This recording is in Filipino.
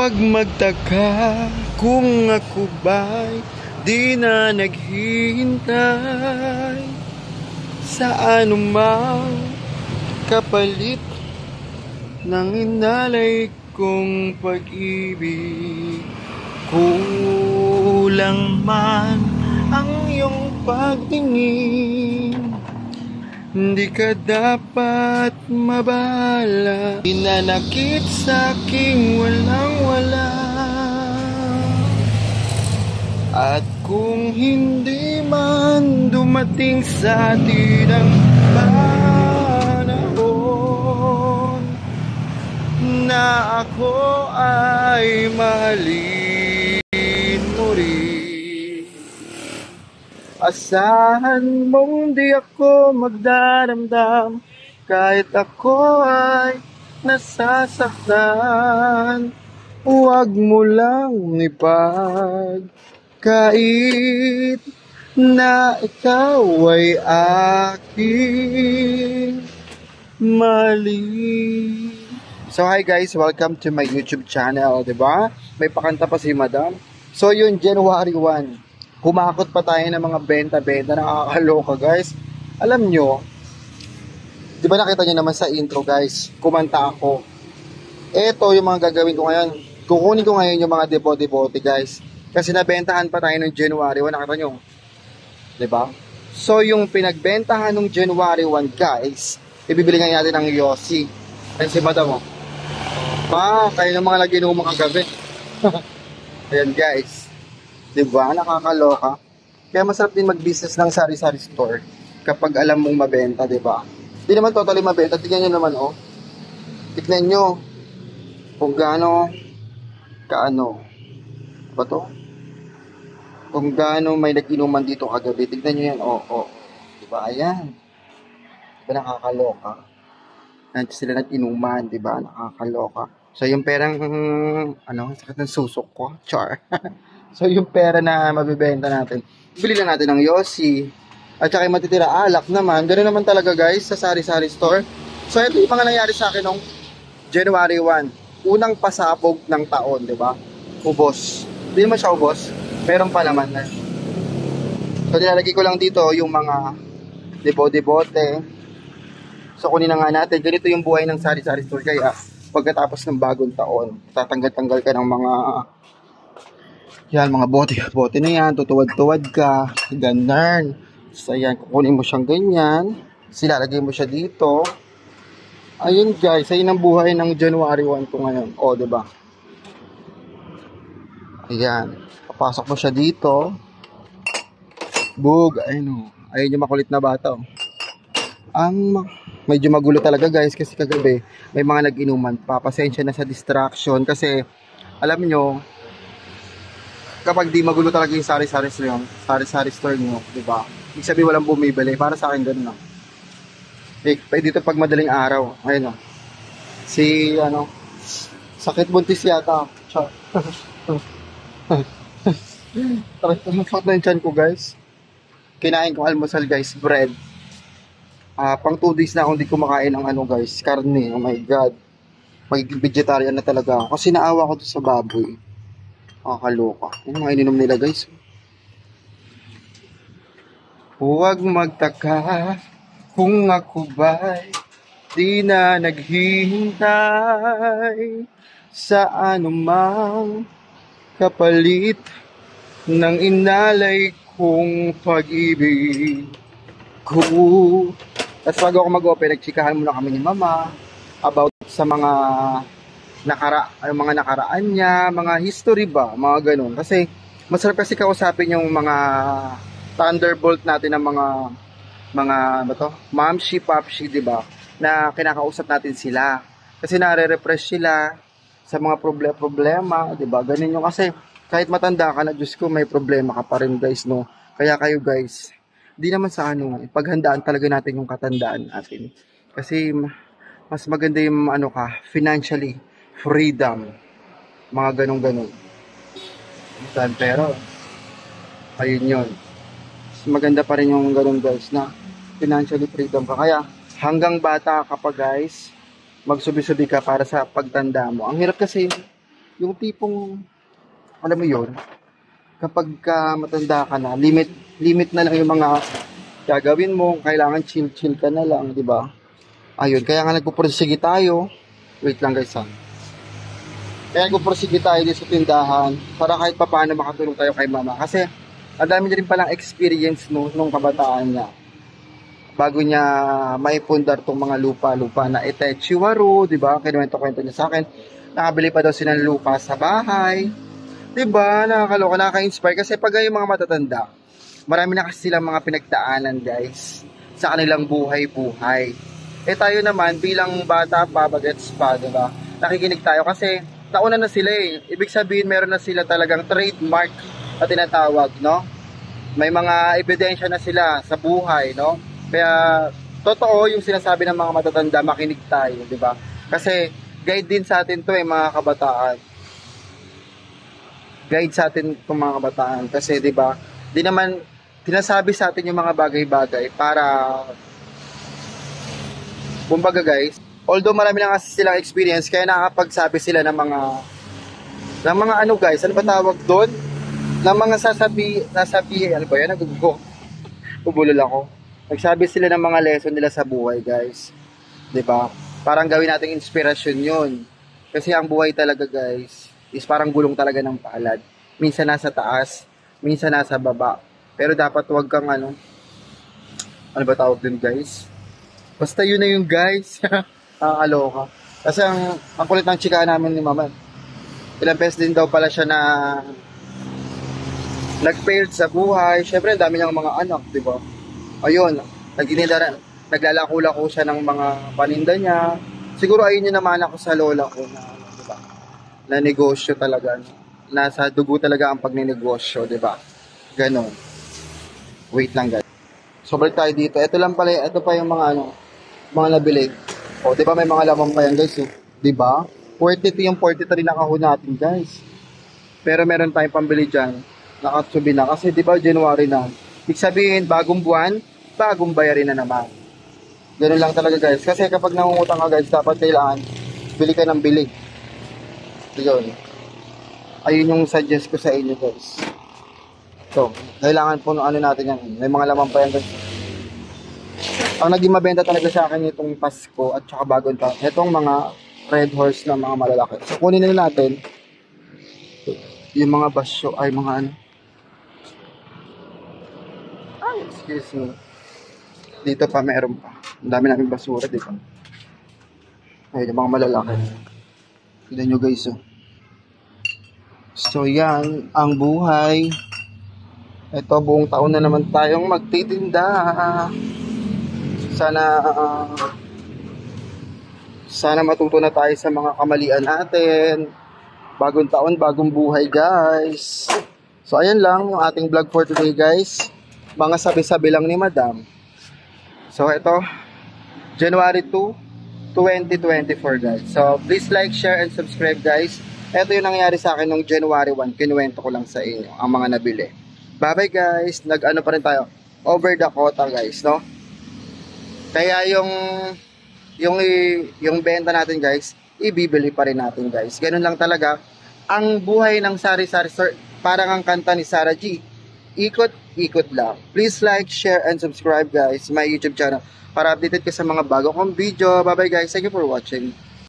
Huwag magtaka kung ako ba'y di na naghihintay sa anumang kapalit ng inalay kong pag-ibig. Kulang man ang iyong pagtingin, hindi ka dapat mabala. Inanakit sa'king walang-wala. At kung hindi man dumating sa atin ang panahon na ako ay mahalin mo rin, asahan mong di ako magdaramdam kahit ako ay nasasaktan. Huwag mo lang ipagkait na ikaw ay aking mali. So hi guys, welcome to my YouTube channel, diba? May pakanta pa si Madam. So yun, January 1, humakot pa tayo ng mga benta-benta, nakakaloka guys. Alam nyo, di ba nakita nyo naman sa intro guys, kumanta ako. Eto yung mga gagawin ko ngayon. Kukunin ko ngayon yung mga debote-debote guys. Kasi nabentahan pa tayo ng January 1, nakita nyo. Di ba? So yung pinagbentahan ng January 1 guys, ibibili nga natin ng Yossi. Ayun si Madam, oh. Kayo ng mga lagi ng mga gabi. Ayan guys. Diba? Nakakaloka. Kaya masarap din mag-business ng sari-sari store kapag alam mong mabenta, diba? Hindi naman totally mabenta. Tignan nyo naman, oh. Tignan nyo kung gaano ba to? Kung gaano may nag-inuman dito kagabi. Tignan nyo yan, oh. Diba? Ayan. Diba nakakaloka? Nandiyo sila nag-inuman, diba? Nakakaloka. So, yung perang, sakit ng susok ko. Char. So, yung pera na mabibenta natin, bili lang natin ng Yossi. At saka yung matitira, alak naman. Ganoon naman talaga, guys, sa sari-sari store. So, ito yung mga nangyari sa akin nung January 1. Unang pasabog ng taon, diba? Ubos. Hindi naman siya ubos. Meron pa naman na. So, nilalagay ko lang dito yung mga debo-debote. So, kunin na nga natin. Ganito yung buhay ng sari-sari store. Kaya, pagkatapos ng bagong taon, tatanggal-tanggal ka ng mga bote na yan, tutuwad-tuwad ka, ganun. So, ayan, kukunin mo siyang ganyan, silalagay mo siya dito. Ayun guys, ayun ang buhay ng January 1 ko ngayon. O, diba? Ayan, papasok mo siya dito. Bug, ayun yung makulit na bata. Medyo magulo talaga guys kasi kagabi may mga nag-inuman pa. Pasensya na sa distraction kasi alam nyo, kapag di magulo talaga yung sari-sari store nyo, diba? Ibig sabihin walang bumibili. Para sa akin ganun lang. Dito pag madaling araw, ayun sakit buntis yata. Sakit na yung tiyan ko guys. Kinain ko almusal guys, bread. Pang 2 days na akong di kumakain ng guys, karne. Oh my god, magiging vegetarian na talaga ako kasi naawa ko to sa baboy. Nakakaloka yung mga ininom nila guys. Huwag magtaka kung ako ba'y di na naghihintay sa anumang kapalit ng inalay kong pag-ibig ko. Tapos bago ako mag-open, nagchikahan muna kami ni Mama about sa mga nakaraan niya, mga history ba, mga ganun. Kasi masarap kasi kausapin yung mga thunderbolt natin ng mga mamshi, papshi, di ba? Na kinakausap natin sila. Kasi nare-refresh sila sa mga problema, di ba? Ganun yung kasi kahit matanda ka na, Diyos ko, may problema ka pa rin guys, no? Kaya kayo guys, di naman sa ipaghandaan talaga natin yung katandaan natin. Kasi mas maganda yung financially freedom. Mga ganun-ganun. Pero, ayun yun. Mas maganda pa rin yung ganun guys na financially freedom ka. Kaya hanggang bata ka pa guys, magsubi-subi ka para sa pagtanda mo. Ang hirap kasi yung tipong, alam mo yun, kapag matanda ka na, limit na lang yung mga gagawin mo, kailangan chill ka na lang, di ba? Ayun, kaya nga nagpupursige tayo. Wait lang guys ha. Kaya nagpupursige tayo dito sa tindahan para kahit papaano makatulong tayo kay mama. Kasi ang dami na rin palang experience nung kabataan niya. Bago niya maipundar tong mga lupa na Itechiwaru, di ba? Kinuwento-kwento niya sa akin. Nakabili pa daw sila ng lupa sa bahay. Di ba? Nakakaloka, nakaka-inspire. Kasi pag yung mga matatanda, marami na kasi silang mga pinagdaanan guys sa kanilang buhay-buhay. Eh tayo naman bilang bata pa, bagets pa, diba? Nakikinig tayo kasi nauna na sila eh. Ibig sabihin meron na sila talagang trademark na tinatawag, no? May mga ebidensya na sila sa buhay, no? Kaya totoo yung sinasabi ng mga matatanda, makinig tayo, diba? Kasi guide din sa atin to eh, mga kabataan. Guide sa atin itong mga kabataan kasi diba, di naman tinasabi sa atin yung mga bagay-bagay para kumbaga guys, although marami lang kasi silang experience, kaya nakakapagsabi sila ng mga ano guys, ano ba tawag doon? Ng mga sasabi, ano ba yan? Ubulol ako. Nagsabi sila ng mga lesson nila sa buhay guys. 'Di ba? Parang gawin nating inspirasyon yun. Kasi ang buhay talaga guys, is parang gulong talaga ng palad. Minsan nasa taas, minsan nasa baba. Pero dapat wag kang ano ba tawag dun guys? Basta yun na yung guys. Nakakaloka. Kasi ang kulit ng chika namin ni mama. Ilang beses din daw pala siya na nag-failed sa buhay. Syempre, ang dami niyang mga anak, di ba? Ayun, naglalako-lako siya ng mga paninda niya. Siguro ayun yung naman ako sa lola ko na, di ba? Na negosyo talaga. Nasa dugo talaga ang pagnenegosyo, di ba? Ganon. Wait lang guys. So, balik tayo dito. Ito lang pala, ito pa yung mga mga nabili. O, di ba may mga lamang pa yan guys, eh? Di ba? 42 yung 43 na kahon natin guys. Pero meron tayong pambili dyan. Nakatsubi na. Kasi di ba January na. Ibig sabihin, bagong buwan, bagong bayarin na naman. Ganun lang talaga guys. Kasi kapag nangungutang ka guys, dapat kailangan bili ka ng bili. Yun. Ayun yung suggest ko sa inyo guys. So, kailangan po ano natin yan. May mga laman pa yan guys. Ang naging mabenta talaga sa akin itong Pasko at saka bagong taon. Itong mga red horse na mga malalaki. So, kunin na natin yung mga basyo, ay mga ano. Ay, excuse me. Dito pa meron pa. Ang dami namin basura dito. Ay, yung mga malalaki. Tignan nyo guys, oh. So, yan ang buhay. Ito, buong taon na naman tayong magtitinda. Sana matuto na tayo sa mga kamalian natin. Bagong taon, bagong buhay guys. So ayan lang yung ating vlog for today guys. Mga sabi-sabi lang ni Madam. So ito, January 2, 2024 guys. So please like, share, and subscribe guys. Ito yung nangyari sa akin nung January 1. Kinuwento ko lang sa inyo ang mga nabili. Bye bye guys. Nag-ano pa rin tayo. Over the quota guys, no? Kaya yung benta natin guys, ibibili pa rin natin guys. Ganun lang talaga ang buhay ng sari-sari store. Parang ang kanta ni Sarah G. Ikot-ikot lang. Please like, share, and subscribe guys my YouTube channel para updated ka sa mga bago kong video. Bye bye guys. Thank you for watching.